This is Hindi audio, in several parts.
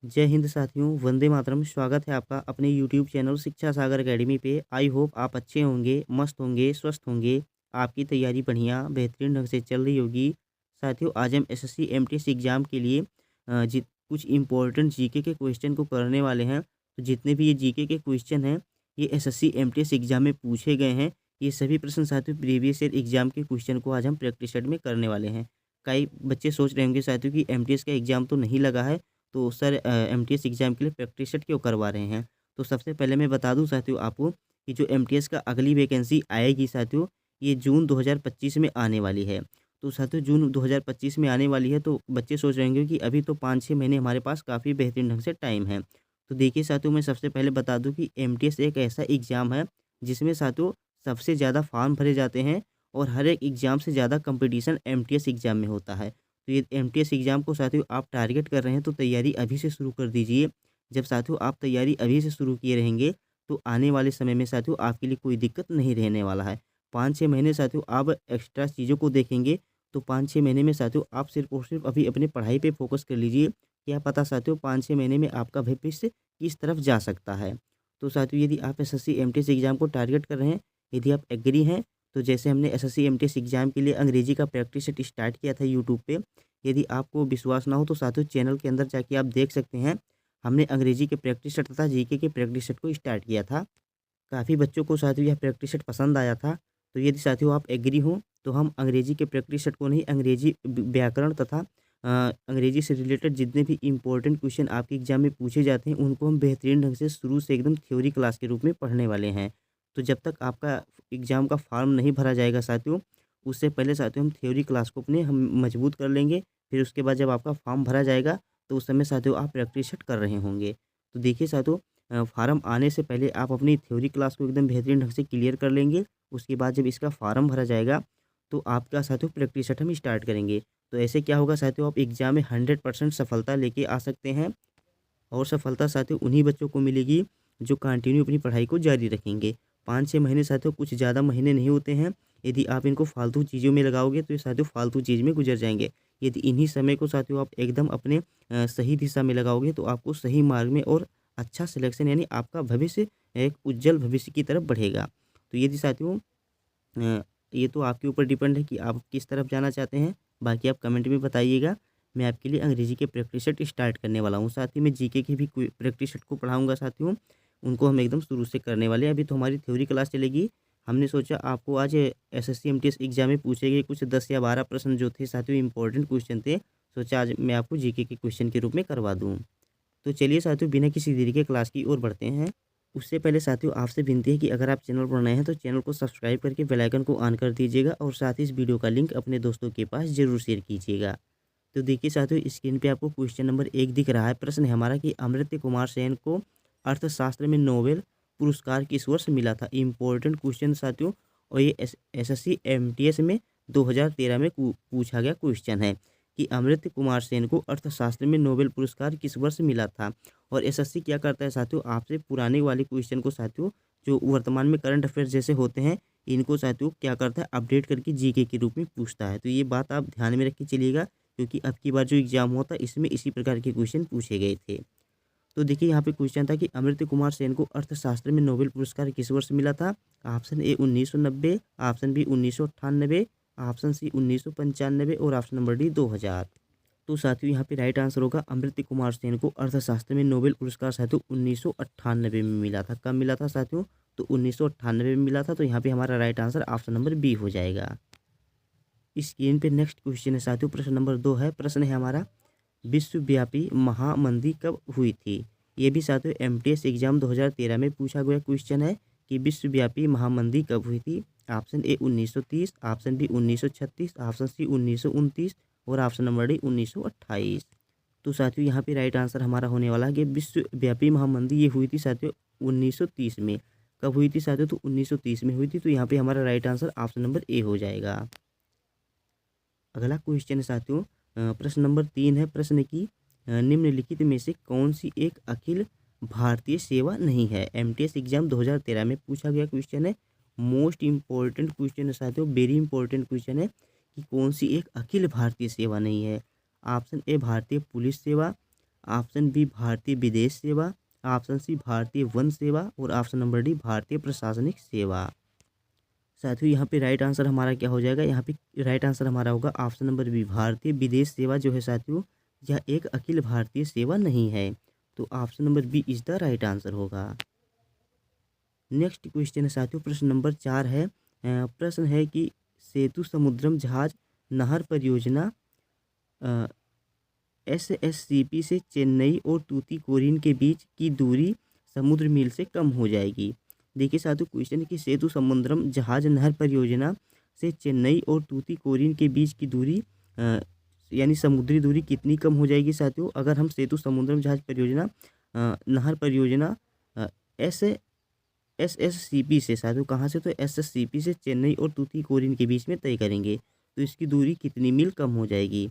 जय हिंद साथियों, वंदे मातरम। स्वागत है आपका अपने यूट्यूब चैनल शिक्षा सागर अकेडमी पे। आई होप आप अच्छे होंगे, मस्त होंगे, स्वस्थ होंगे। आपकी तैयारी बढ़िया बेहतरीन ढंग से चल रही होगी। साथियों, आज हम एसएससी एमटीएस एग्ज़ाम के लिए कुछ इम्पोर्टेंट जीके के क्वेश्चन को करने वाले हैं। तो जितने भी ये जीके के क्वेश्चन हैं, ये एसएससी एमटीएस एग्ज़ाम में पूछे गए हैं। ये सभी प्रश्न साथियों प्रीवियस ईयर एग्ज़ाम के क्वेश्चन को आज हम प्रैक्टिस सेट में करने वाले हैं। कई बच्चे सोच रहे होंगे साथियों कि एमटीएस का एग्ज़ाम तो नहीं लगा है, तो सर एमटीएस एग्ज़ाम के लिए प्रैक्टिस सेट क्यों करवा रहे हैं? तो सबसे पहले मैं बता दूँ साथियों आपको कि जो एमटीएस का अगली वैकेंसी आएगी साथियों, ये जून 2025 में आने वाली है। तो साथियों जून 2025 में आने वाली है, तो बच्चे सोच रहे होंगे कि अभी तो 5-6 महीने हमारे पास काफ़ी बेहतरीन ढंग से टाइम है। तो देखिए साथियों, मैं सबसे पहले बता दूँ कि एमटीएस एक ऐसा एग्ज़ाम है जिसमें साथियों सबसे ज़्यादा फॉर्म भरे जाते हैं और हर एक एग्ज़ाम से ज़्यादा कॉम्पिटिशन एमटीएस एग्ज़ाम में होता है। तो ये एमटीएस एग्ज़ाम को साथियों आप टारगेट कर रहे हैं, तो तैयारी अभी से शुरू कर दीजिए। जब साथियों आप तैयारी अभी से शुरू किए रहेंगे, तो आने वाले समय में साथियों आपके लिए कोई दिक्कत नहीं रहने वाला है। 5-6 महीने साथियों आप एक्स्ट्रा चीज़ों को देखेंगे, तो 5-6 महीने में साथियों आप सिर्फ़ और सिर्फ़ अभी अपनी पढ़ाई पे फ़ोकस कर लीजिए। क्या पता साथियों 5-6 महीने में आपका भविष्य किस तरफ जा सकता है। तो साथियों यदि आप एसएससी एमटीएस एग्ज़ाम को टारगेट कर रहे हैं, यदि आप एग्री हैं, तो जैसे हमने एसएससी एमटीएस एग्ज़ाम के लिए अंग्रेजी का प्रैक्टिस सेट स्टार्ट किया था यूट्यूब पे, यदि आपको विश्वास ना हो तो साथियों चैनल के अंदर जाके आप देख सकते हैं। हमने अंग्रेजी के प्रैक्टिस सेट तथा जीके के प्रैक्टिस सेट को स्टार्ट किया था। काफ़ी बच्चों को साथियों यह प्रैक्टिस सेट पसंद आया था। तो यदि साथियों आप एग्री हों, तो हम अंग्रेजी के प्रैक्टिस सेट को नहीं, अंग्रेजी व्याकरण तथा अंग्रेजी से रिलेटेड जितने भी इम्पोर्टेंट क्वेश्चन आपके एग्जाम में पूछे जाते हैं, उनको हम बेहतरीन ढंग से शुरू से एकदम थ्योरी क्लास के रूप में पढ़ने वाले हैं। तो जब तक आपका एग्ज़ाम का फॉर्म नहीं भरा जाएगा साथियों, उससे पहले साथियों हम थ्योरी क्लास को अपने हम मजबूत कर लेंगे। फिर उसके बाद जब आपका फॉर्म भरा जाएगा, तो उस समय साथियों आप प्रैक्टिस सेट कर रहे होंगे। तो देखिए साथियों, फार्म आने से पहले आप अपनी थ्योरी क्लास को एकदम बेहतरीन ढंग से क्लियर कर लेंगे। उसके बाद जब इसका फार्म भरा जाएगा, तो आपका साथियों प्रैक्टिस सेट हम स्टार्ट करेंगे। तो ऐसे क्या होगा साथियों, आप एग्ज़ाम में 100% सफलता लेके आ सकते हैं। और सफलता साथियों उन्हीं बच्चों को मिलेगी जो कंटिन्यू अपनी पढ़ाई को जारी रखेंगे। 5-6 महीने साथियों कुछ ज़्यादा महीने नहीं होते हैं। यदि आप इनको फालतू चीज़ों में लगाओगे, तो ये साथियों फालतू चीज़ में गुजर जाएँगे। यदि इन्हीं समय को साथियों आप एकदम अपने सही दिशा में लगाओगे, तो आपको सही मार्ग में और अच्छा सिलेक्शन यानी आपका भविष्य एक उज्जवल भविष्य की तरफ बढ़ेगा। तो यदि साथियों अ, ये तो आपके ऊपर डिपेंड है कि आप किस तरफ जाना चाहते हैं। बाकी आप कमेंट में बताइएगा। मैं आपके लिए अंग्रेजी के प्रैक्टिस सेट स्टार्ट करने वाला हूँ। साथ ही मैं जीके की भी कोई प्रैक्टिस सेट को पढ़ाऊँगा साथियों। उनको हम एकदम शुरू से करने वाले हैं। अभी तो हमारी थ्योरी क्लास चलेगी। हमने सोचा आपको आज एसएससी एमटीएस एग्ज़ाम में पूछे गए कुछ 10 या 12 प्रश्न जो थे साथियों इम्पोर्टेंट क्वेश्चन थे। सोचा आज मैं आपको जीके के क्वेश्चन के रूप में करवा दूँ। तो चलिए साथियों बिना किसी देरी के क्लास की ओर बढ़ते हैं। उससे पहले साथियों आपसे विनती है कि अगर आप चैनल पर नए हैं, तो चैनल को सब्सक्राइब करके बेल आइकन को ऑन कर दीजिएगा और साथ ही इस वीडियो का लिंक अपने दोस्तों के पास ज़रूर शेयर कीजिएगा। तो देखिए साथियों, स्क्रीन पे आपको क्वेश्चन नंबर 1 दिख रहा है। प्रश्न है हमारा कि अमर्त्य कुमार सेन को अर्थशास्त्र में नोबेल पुरस्कार किस वर्ष मिला था? इम्पोर्टेंट क्वेश्चन साथियों, और ये एसएससी एमटीएस में 2013 में पूछा गया क्वेश्चन है कि अमर्त्य कुमार सेन को अर्थशास्त्र में नोबेल पुरस्कार किस वर्ष मिला था। और एसएससी क्या करता है साथियों, आपसे पुराने वाले क्वेश्चन को साथियों जो वर्तमान में करंट अफेयर्स जैसे होते हैं, इनको साथियों क्या करता है, अपडेट करके जीके के रूप में पूछता है। तो ये बात आप ध्यान में रख के चलिएगा, क्योंकि अब की बार जो एग्जाम हुआ था इसमें इसी प्रकार के क्वेश्चन पूछे गए थे। तो देखिए यहाँ पे क्वेश्चन था कि अमर्त्य कुमार सेन को अर्थशास्त्र में नोबेल पुरस्कार किस वर्ष मिला था? Option A 1990, option B 1998, option C 1995 और ऑप्शन नंबर डी 2000। तो साथियों यहाँ पे राइट आंसर होगा अमर्त्य कुमार सेन को अर्थशास्त्र में नोबेल पुरस्कार साथियों 1998 में मिला था। कब मिला था साथियों? तो 1998 में मिला था। तो यहाँ पे हमारा right answer option number B हो जाएगा। स्क्रीन पे नेक्स्ट क्वेश्चन है साथियों, प्रश्न नंबर 2 है। प्रश्न है हमारा, विश्वव्यापी महामंदी कब हुई थी? ये भी साथियों एमटीएस एग्जाम 2013 में पूछा गया क्वेश्चन है कि विश्वव्यापी महामंदी कब हुई थी। Option A 1930, option B 1936, option C 1929 और ऑप्शन नंबर डी 1928। तो साथियों यहाँ पे राइट आंसर हमारा होने वाला है कि विश्वव्यापी महामंदी ये हुई थी साथियों 1930 में। कब हुई थी साथियों? तो 1930 में हुई थी। तो यहाँ पे हमारा right answer option number A हो जाएगा। अगला क्वेश्चन है साथियों, प्रश्न नंबर 3 है। प्रश्न है कि निम्नलिखित में से कौन सी एक अखिल भारतीय सेवा नहीं है? एमटीएस एग्जाम 2013 में पूछा गया क्वेश्चन है। मोस्ट इम्पोर्टेंट क्वेश्चन है साथियों, वेरी इंपॉर्टेंट क्वेश्चन है कि कौन सी एक अखिल भारतीय सेवा नहीं है। ऑप्शन ए भारतीय पुलिस सेवा, ऑप्शन बी भारतीय विदेश सेवा, ऑप्शन सी भारतीय वन सेवा और ऑप्शन नंबर डी भारतीय प्रशासनिक सेवा। साथियों यहाँ पे राइट आंसर हमारा क्या हो जाएगा, यहाँ पे राइट आंसर हमारा होगा ऑप्शन नंबर बी भारतीय विदेश सेवा जो है साथियों, यह एक अखिल भारतीय सेवा नहीं है। तो option number B is the right answer होगा। नेक्स्ट क्वेश्चन है साथियों, प्रश्न नंबर 4 है। प्रश्न है कि सेतु समुद्रम जहाज नहर परियोजना SSCP से चेन्नई और तूतीकोरिन के बीच की दूरी समुद्र मील से कम हो जाएगी। देखिए साथियों, क्वेश्चन है कि सेतु समुद्रम जहाज नहर परियोजना से चेन्नई और तूतीकोरिन के बीच की दूरी यानी समुद्री दूरी कितनी कम हो जाएगी साथियों, अगर हम सेतु समुद्रम जहाज परियोजना नहर परियोजना SSCP से साथियों, कहाँ से, तो SSCP से चेन्नई और तूतीकोरिन के बीच में तय करेंगे तो इसकी दूरी कितनी मील कम हो जाएगी।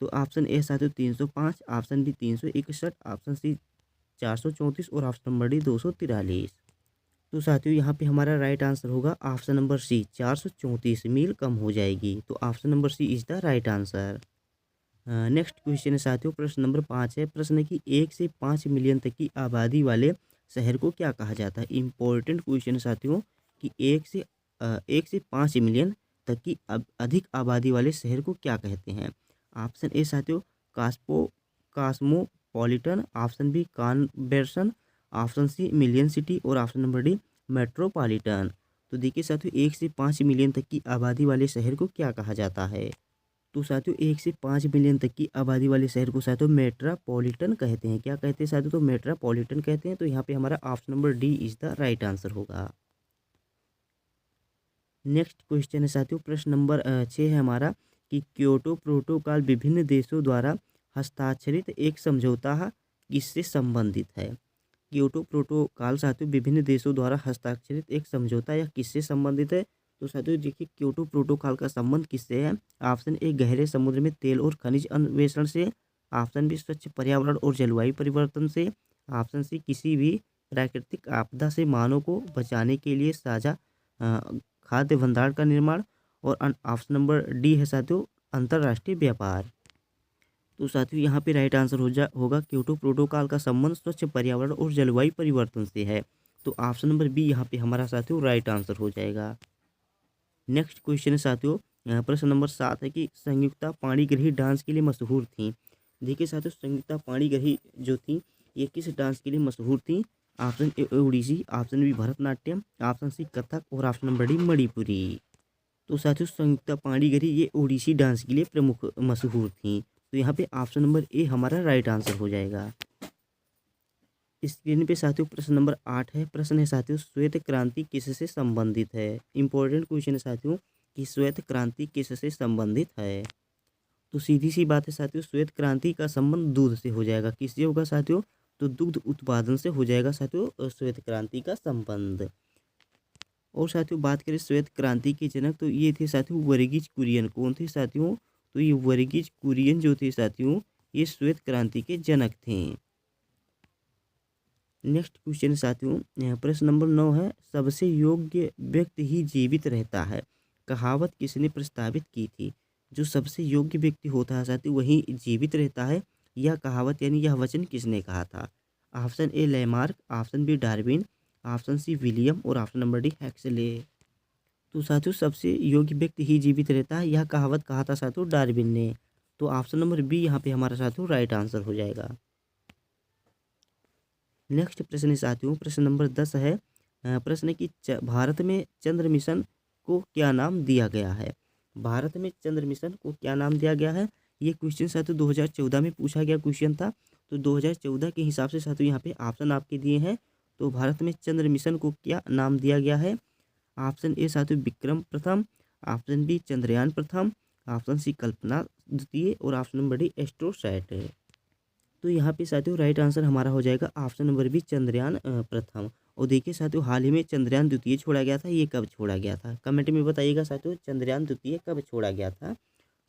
तो ऑप्शन ए साथियों 305, ऑप्शन बी 361, ऑप्शन सी 434 और ऑप्शन नंबर डी 243। तो साथियों यहाँ पे हमारा राइट आंसर होगा ऑप्शन नंबर सी 434 मील कम हो जाएगी। तो option number C is the right answer. Next question है साथियों, प्रश्न नंबर 5 है। प्रश्न है कि 1 से 5 मिलियन तक की आबादी वाले शहर को क्या कहा जाता है। इंपॉर्टेंट क्वेश्चन है साथियों कि 1 से 5 मिलियन तक की अधिक आबादी वाले शहर को क्या कहते हैं। ऑप्शन ए साथियों cosmopolitan, option B conversion, option C million city और ऑप्शन नंबर डी मेट्रोपॉलिटन। तो देखिए साथियों 1 से 5 मिलियन तक की आबादी वाले शहर को क्या कहा जाता है। तो साथियों 1 से 5 मिलियन तक की आबादी वाले शहर को साथियों मेट्रोपॉलिटन कहते हैं। क्या कहते हैं साथियों, तो मेट्रोपॉलिटन कहते हैं। तो यहाँ पे हमारा option number D is the right answer होगा। नेक्स्ट क्वेश्चन है साथियों, प्रश्न नंबर 6 है हमारा कि क्योटो प्रोटोकॉल विभिन्न देशों द्वारा हस्ताक्षरित एक समझौता किससे संबंधित है। क्योटो प्रोटोकॉल साथियों विभिन्न देशों द्वारा हस्ताक्षरित एक समझौता या किससे संबंधित है। तो साथियों देखिए क्योटो प्रोटोकॉल का संबंध किससे है। ऑप्शन ए गहरे समुद्र में तेल और खनिज अन्वेषण से, ऑप्शन बी स्वच्छ पर्यावरण और जलवायु परिवर्तन से, ऑप्शन सी किसी भी प्राकृतिक आपदा से मानव को बचाने के लिए साझा खाद्य भंडार का निर्माण, और ऑप्शन नंबर डी है साथियों अंतर्राष्ट्रीय व्यापार। तो साथियों यहाँ पे राइट आंसर होगा क्योटो प्रोटोकॉल का संबंध स्वच्छ पर्यावरण और जलवायु परिवर्तन से है। तो ऑप्शन नंबर बी यहाँ पे हमारा साथियों राइट आंसर हो जाएगा। नेक्स्ट क्वेश्चन है साथियों, प्रश्न नंबर 7 है कि संयुक्ता पाणिग्रही डांस के लिए मशहूर थी। देखिए साथियों संयुक्ता पाणिग्रही जो थी ये किस डांस के लिए मशहूर थी। Option A Odissi, option B Bharatanatyam, option C Kathak और ऑप्शन नंबर डी मणिपुरी। तो साथियों संयुक्ता पाणिग्रही ये ओडिसी डांस के लिए प्रमुख मशहूर थी। तो यहाँ पे ऑप्शन नंबर ए हमारा राइट आंसर हो जाएगा। स्क्रीन पे साथियों प्रश्न नंबर 8 है। प्रश्न है साथियों श्वेत क्रांति किससे संबंधित है। इंपॉर्टेंट क्वेश्चन है साथियों कि श्वेत क्रांति किससे संबंधित है। तो सीधी सी बात है साथियों श्वेत क्रांति का संबंध दूध से हो जाएगा। किससे होगा साथियों, तो दुग्ध उत्पादन से हो जाएगा साथियों श्वेत क्रांति का संबंध। और साथियों बात करें श्वेत क्रांति के जनक तो ये थे साथियों वर्गीज कुरियन। कौन थे साथियों, तो ये वर्गीज कुरियन जो थे साथियों ये श्वेत क्रांति के जनक थे। नेक्स्ट क्वेश्चन साथियों प्रश्न नंबर 9 है। सबसे योग्य व्यक्ति ही जीवित रहता है कहावत किसने प्रस्तावित की थी। जो सबसे योग्य व्यक्ति होता है साथियों वही जीवित रहता है, यह कहावत यानी यह वचन किसने कहा था। Option A Lamarck, option B Darwin, option C William और ऑप्शन नंबर डी हैक्सले। तो साथियों सबसे योग्य व्यक्ति ही जीवित रहता है यह कहावत कहा था साथियों डार्विन ने। तो ऑप्शन नंबर बी यहाँ पे हमारा साथियों राइट आंसर हो जाएगा। नेक्स्ट प्रश्न है साथियों प्रश्न नंबर 10 है। प्रश्न है कि भारत में चंद्र मिशन को क्या नाम दिया गया है। भारत में चंद्र मिशन को क्या नाम दिया गया है। ये क्वेश्चन साथियों 2014 में पूछा गया क्वेश्चन था। तो 2014 के हिसाब से साथियों यहाँ पे ऑप्शन आपके दिए हैं। तो भारत में चंद्र मिशन को क्या नाम दिया गया है। ऑप्शन ए साथियों विक्रम प्रथम, ऑप्शन बी चंद्रयान प्रथम, ऑप्शन सी कल्पना द्वितीय और ऑप्शन नंबर डी एस्ट्रोसैट है। तो यहाँ पे साथियों राइट आंसर हमारा हो जाएगा ऑप्शन नंबर बी चंद्रयान प्रथम। और देखिए साथियों हाल ही में चंद्रयान द्वितीय छोड़ा गया था, ये कब छोड़ा गया था कमेंट में बताइएगा साथियों चंद्रयान द्वितीय कब छोड़ा गया था।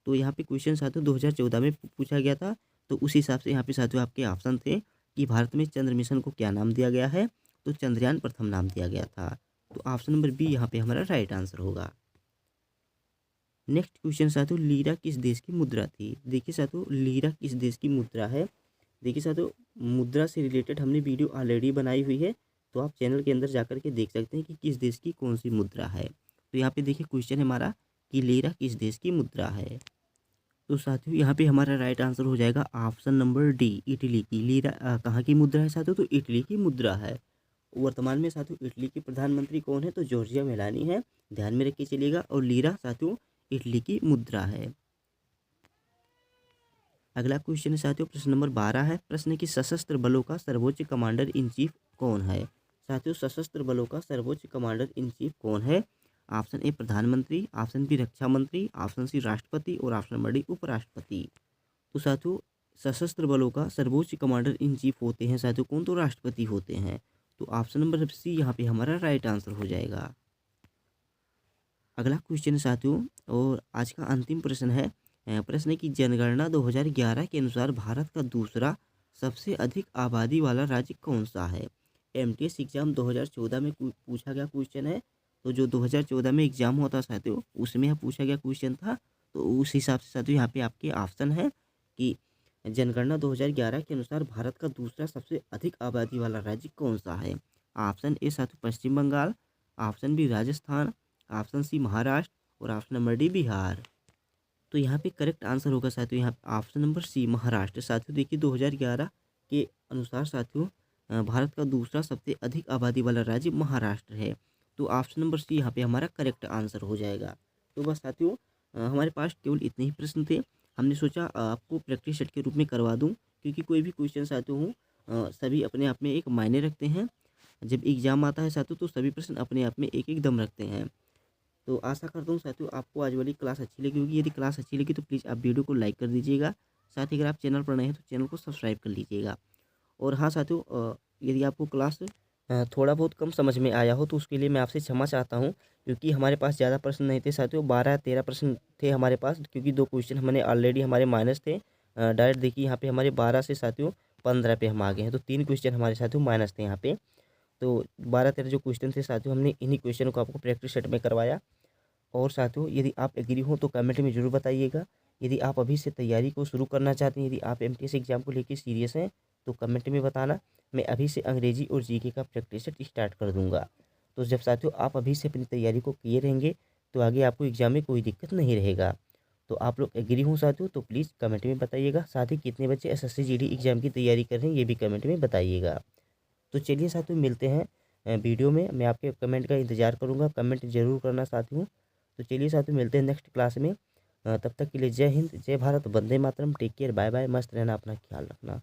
तो यहाँ पे क्वेश्चन साथियों 2014 में पूछा गया था। तो उस हिसाब से यहाँ पे साथियों आपके ऑप्शन थे कि भारत में चंद्र मिशन को क्या नाम दिया गया है। तो चंद्रयान प्रथम नाम दिया गया था। तो ऑप्शन नंबर बी यहाँ पे हमारा राइट आंसर होगा। नेक्स्ट क्वेश्चन साथियों लीरा किस देश की मुद्रा थी। देखिए साथियों लीरा किस देश की मुद्रा है। देखिए साथियों, मुद्रा से रिलेटेड हमने वीडियो ऑलरेडी बनाई हुई है, तो आप चैनल के अंदर जाकर के देख सकते हैं कि किस देश की कौन सी मुद्रा है। तो यहाँ पे देखिए क्वेश्चन है हमारा कि लीरा किस देश की मुद्रा है। तो साथियों यहाँ पे हमारा राइट आंसर हो जाएगा ऑप्शन नंबर डी, इटली की। लीरा कहाँ की मुद्रा है साथियों? तो इटली की मुद्रा है। वर्तमान में साथियों इटली की प्रधानमंत्री कौन है? तो जॉर्जिया मेलानी है, ध्यान में रख के चलिएगा। और लीरा साथियों इटली की मुद्रा है। अगला क्वेश्चन है साथियों, प्रश्न नंबर 12 है। प्रश्न है कि सशस्त्र बलों का सर्वोच्च कमांडर इन चीफ कौन है? साथियों सशस्त्र बलों का सर्वोच्च कमांडर इन चीफ कौन है? ऑप्शन ए प्रधानमंत्री, ऑप्शन बी रक्षा मंत्री, ऑप्शन सी राष्ट्रपति और ऑप्शन नंबर डी उपराष्ट्रपति। तो साथियों सशस्त्र बलों का सर्वोच्च कमांडर इन चीफ होते हैं साथियों कौन? तो राष्ट्रपति होते हैं। तो ऑप्शन नंबर सी यहाँ पे हमारा राइट आंसर हो जाएगा। अगला क्वेश्चन है साथियों, और आज का अंतिम प्रश्न है। प्रश्न है कि जनगणना 2011 के अनुसार भारत का दूसरा सबसे अधिक आबादी वाला राज्य कौन सा है? एमटीएस एग्जाम 2014 में पूछा गया क्वेश्चन है। तो जो 2014 में एग्जाम हुआ था साथियों, उसमें यह पूछा गया क्वेश्चन था। तो उस हिसाब से साथियों यहाँ पे आपके ऑप्शन है कि जनगणना 2011 के अनुसार भारत का दूसरा सबसे अधिक आबादी वाला राज्य कौन सा है? ऑप्शन ए साथियों Paschim Bangal, option B Rajasthan, option C Maharashtra और ऑप्शन नंबर डी बिहार। तो यहाँ पे करेक्ट आंसर होगा साथियों यहाँ ऑप्शन नंबर सी महाराष्ट्र। साथियों देखिए 2011 के अनुसार साथियों भारत का दूसरा सबसे अधिक आबादी वाला राज्य महाराष्ट्र है। तो ऑप्शन नंबर सी यहाँ पे हमारा करेक्ट आंसर हो जाएगा। तो बस साथियों हमारे पास केवल इतने ही प्रश्न थे। हमने सोचा आपको प्रैक्टिस सेट के रूप में करवा दूँ, क्योंकि कोई भी क्वेश्चन साथियों हो सभी अपने आप में एक मायने रखते हैं। जब एग्जाम आता है साथियों तो सभी प्रश्न अपने आप में एक एक दम रखते हैं। तो आशा करता हूँ साथियों आपको आज वाली क्लास अच्छी लगी होगी। यदि क्लास अच्छी लगी तो प्लीज़ आप वीडियो को लाइक कर दीजिएगा। साथ ही अगर आप चैनल पर नए हैं तो चैनल को सब्सक्राइब कर लीजिएगा। और हाँ साथियों यदि आपको क्लास थोड़ा बहुत कम समझ में आया हो तो उसके लिए मैं आपसे क्षमा चाहता हूँ, क्योंकि हमारे पास ज़्यादा प्रश्न नहीं थे साथियों। 12-13 प्रश्न थे हमारे पास, क्योंकि 2 क्वेश्चन हमने ऑलरेडी हमारे माइनस थे। डायरेक्ट देखिए यहाँ पे हमारे 12 से साथियों 15 पे हम आ गए हैं। तो 3 क्वेश्चन हमारे साथियों माइनस थे यहाँ पे। तो 12-13 जो क्वेश्चन थे साथियों हमने इन्हीं क्वेश्चनों को आपको प्रैक्टिस सेट में करवाया। और साथियों यदि आप एग्री हो तो कमेंट में ज़रूर बताइएगा। यदि आप अभी से तैयारी को शुरू करना चाहते हैं, यदि आप एमटीएस एग्जाम को लेकर सीरियस हैं तो कमेंट में बताना। मैं अभी से अंग्रेजी और जीके का प्रैक्टिस सेट स्टार्ट कर दूंगा। तो जब साथियों आप अभी से अपनी तैयारी को किए रहेंगे तो आगे आपको एग्जाम में कोई दिक्कत नहीं रहेगा। तो आप लोग एग्री हो साथियों तो प्लीज़ कमेंट में बताइएगा। साथ ही कितने बच्चे एसएससी जीडी एग्जाम की तैयारी कर रहे हैं ये भी कमेंट में बताइएगा। तो चलिए साथियों मिलते हैं वीडियो में। मैं आपके कमेंट का इंतज़ार करूँगा, कमेंट जरूर करना साथियों। तो चलिए साथियों मिलते हैं नेक्स्ट क्लास में। तब तक के लिए जय हिंद, जय Bharat, Vande Mataram, take care, bye bye. मस्त रहना, अपना ख्याल रखना।